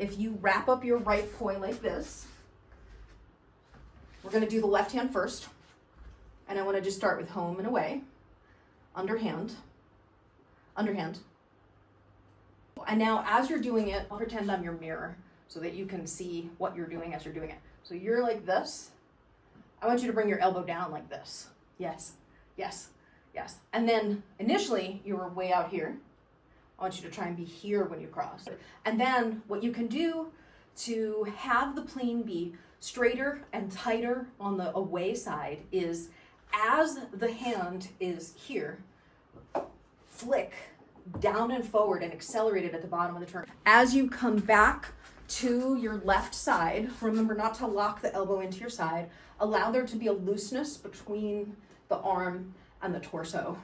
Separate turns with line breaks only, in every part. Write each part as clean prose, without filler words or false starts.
if you wrap up your right poi like this, we're gonna do the left hand first. And I wanna just start with home and away, underhand, underhand. And now as you're doing it, I'll pretend I'm your mirror so that you can see what you're doing as you're doing it. So you're like this. I want you to bring your elbow down like this. Yes, yes, yes. And then initially you were way out here. I want you to try and be here when you cross. And then what you can do to have the plane be straighter and tighter on the away side is, as the hand is here, flick down and forward and accelerate it at the bottom of the turn. As you come back to your left side, remember not to lock the elbow into your side. Allow there to be a looseness between the arm and the torso.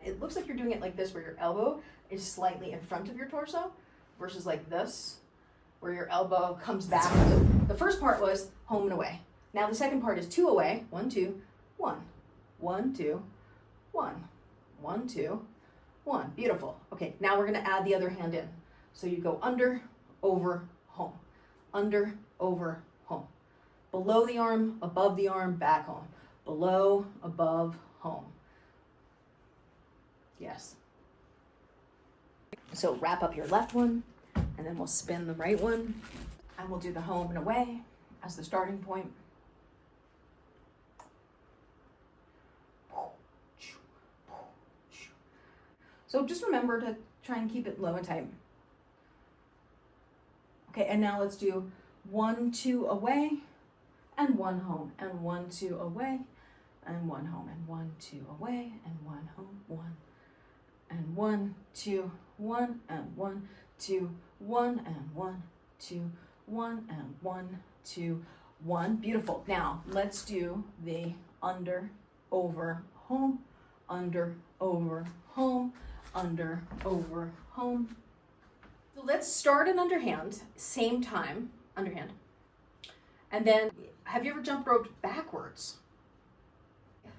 It looks like you're doing it like this, where your elbow is slightly in front of your torso, versus like this, where your elbow comes back. The first part was home and away. Now the second part is 2 away. 1, 2, 1. 1, 2, 1. 1, 2, 1. Beautiful. Okay, now we're gonna add the other hand in. So you go under, over, home. Under, over, home. Below the arm, above the arm, back home. Below, above, home. Yes. So wrap up your left one, and then we'll spin the right one, and we'll do the home and away as the starting point. So just remember to try and keep it low and tight. Okay, and now let's do 1, 2 away, and 1 home, and 1, 2 away, and 1 home, and 1, 2 away, and 1 home, 1, and 1, 2, 1, and 1, 2, 1, and 1, 2, 1, and 1, 2, 1. Beautiful. Now let's do the under, over, home, under, over, home, under, over, home. So let's start an underhand, same time, underhand. And then, have you ever jump roped backwards?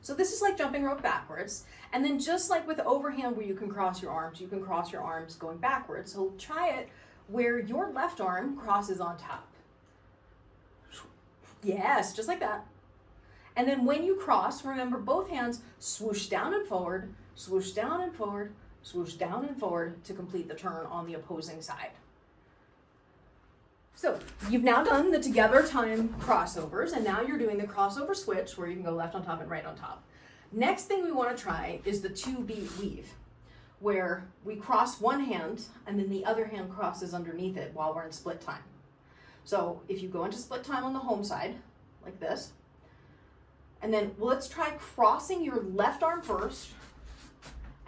So this is like jumping rope backwards. And then just like with overhand where you can cross your arms, you can cross your arms going backwards. So try it where your left arm crosses on top. Yes, just like that. And then when you cross, remember both hands swoosh down and forward, swoosh down and forward, swoosh down and forward to complete the turn on the opposing side. So you've now done the together time crossovers, and now you're doing the crossover switch where you can go left on top and right on top. Next thing we want to try is the 2-beat weave, where we cross one hand and then the other hand crosses underneath it while we're in split time. So if you go into split time on the home side, like this, and then let's try crossing your left arm first,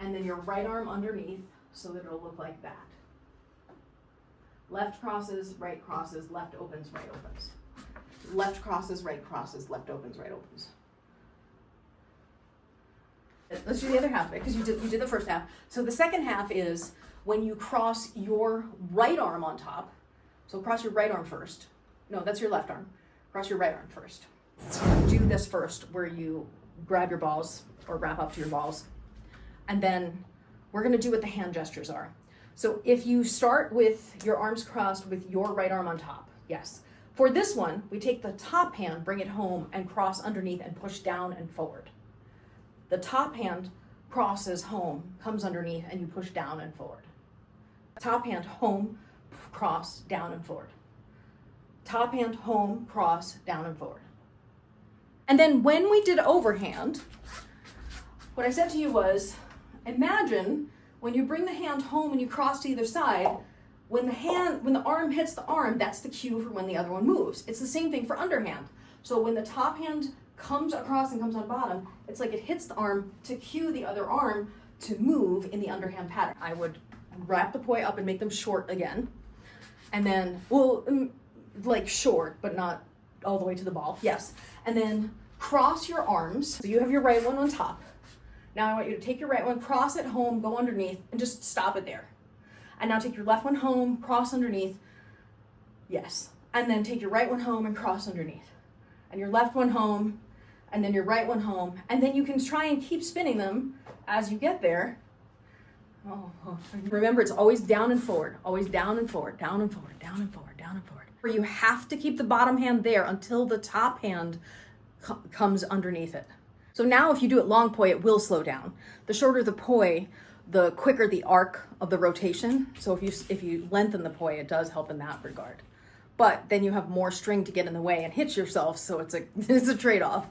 and then your right arm underneath so that it'll look like that. Left crosses, left opens, right opens. Left crosses, right crosses, left opens, right opens. Let's do the other half of it, because you did the first half. So the second half is when you cross your right arm on top. So cross your right arm first. No, that's your left arm. Cross your right arm first. Do this first, where you grab your balls or wrap up to your balls. And then we're gonna do what the hand gestures are. So if you start with your arms crossed with your right arm on top, yes. For this one, we take the top hand, bring it home, and cross underneath and push down and forward. The top hand crosses home, comes underneath, and you push down and forward. Top hand, home, cross, down and forward. Top hand, home, cross, down and forward. And then when we did overhand, what I said to you was, imagine when you bring the hand home and you cross to either side, when the arm hits the arm, that's the cue for when the other one moves. It's the same thing for underhand. So when the top hand comes across and comes on bottom, it's like it hits the arm to cue the other arm to move in the underhand pattern. I would wrap the poi up and make them short again. And then, well, like short, but not all the way to the ball. Yes. And then cross your arms. So you have your right one on top. Now I want you to take your right one, cross it home, go underneath, and just stop it there. And now take your left one home, cross underneath. Yes. And then take your right one home and cross underneath. And your left one home, and then your right one home. And then you can try and keep spinning them as you get there. Remember, it's always down and forward, always down and forward, down and forward, down and forward, down and forward. Where you have to keep the bottom hand there until the top hand comes underneath it. So now if you do it long poi, it will slow down. The shorter the poi, the quicker the arc of the rotation. So if you lengthen the poi, it does help in that regard. But then you have more string to get in the way and hit yourself, so it's a trade-off.